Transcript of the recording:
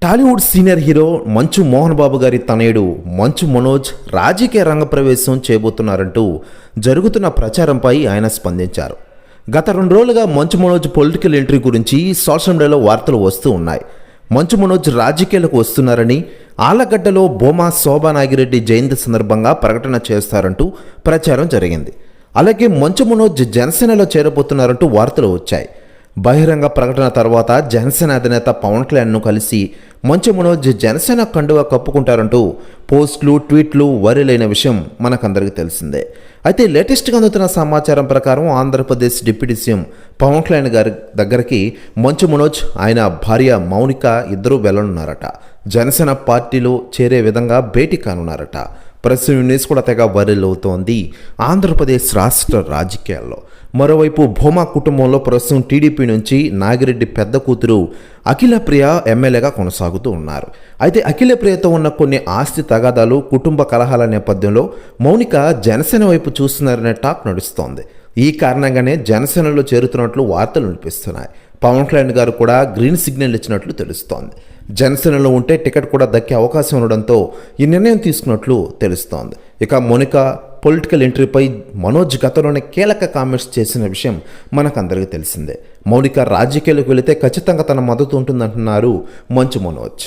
Tollywood senior hero మంచు మోహన్ బాబు గారి తనయుడు మంచు మనోజ్ రాజకీయ రంగ ప్రవేశం చేయబోతున్నారంటూ జరుగుతున్న ప్రచారంపై ఆయన స్పందించారు. గత 2 రోజులుగా మంచు మనోజ్ పొలిటికల్ ఎంట్రీ గురించి సోషల్ మీడియాలో వార్తలు వస్తూ ఉన్నాయి. మంచు మనోజ్ రాజకీయాలకు వస్తున్నారని, ఆళ్లగడ్డలో బోమా శోభా నాగిరెడ్డి జయంతి సందర్భంగా ప్రకటన చేస్తారంటూ ప్రచారం జరిగింది. అలాగే మంచు మనోజ్ జనసేనలో చేరబోతున్నారంటూ వార్తలు వచ్చాయి. బహిరంగ ప్రకటన తర్వాత జనసేన అధినేత పవన్ కళ్యాణ్ను కలిసి మంచు మనోజ్ జనసేన కండువా కప్పుకుంటారంటూ పోస్టులు, ట్వీట్లు వైరల్ అయిన విషయం మనకందరికీ తెలిసిందే. అయితే లేటెస్ట్గా అందుతున్న సమాచారం ప్రకారం ఆంధ్రప్రదేశ్ డిప్యూటీ సీఎం పవన్ కళ్యాణ్ గారి దగ్గరికి మంచు మనోజ్, ఆయన భార్య మౌనిక ఇద్దరూ వెళ్ళనున్నారట. జనసేన పార్టీలో చేరే విధంగా భేటీ కానున్నారట. ప్రస్తుతం న్యూస్ కూడా తెగ వైరల్ అవుతోంది ఆంధ్రప్రదేశ్ రాష్ట్ర రాజకీయాల్లో. మరోవైపు భూమా కుటుంబంలో ప్రస్తుతం టీడీపీ నుంచి నాగిరెడ్డి పెద్ద కూతురు అఖిలప్రియ ఎమ్మెల్యేగా కొనసాగుతూ ఉన్నారు. అయితే అఖిలప్రియతో ఉన్న కొన్ని ఆస్తి తగాదాలు, కుటుంబ కలహాల నేపథ్యంలో మౌనిక జనసేన వైపు చూస్తున్నారనే టాక్ నడుస్తోంది. ఈ కారణంగానే జనసేనలో చేరుతున్నట్లు వార్తలు వినిపిస్తున్నాయి. పవన్ కళ్యాణ్ గారు కూడా గ్రీన్ సిగ్నల్ ఇచ్చినట్లు తెలుస్తోంది. జనసేనలో ఉంటే టికెట్ కూడా దక్కే అవకాశం ఉండడంతో ఈ నిర్ణయం తీసుకున్నట్లు తెలుస్తోంది. ఇక మౌనిక పొలిటికల్ ఎంట్రీపై మనోజ్ గతంలోనే కీలక కామెంట్స్ చేసిన విషయం మనకందరికీ తెలిసిందే. మౌనిక రాజకీయాలకు వెళితే ఖచ్చితంగా తన మద్దతు ఉంటుందంటున్నారు మంచు మనోజ్.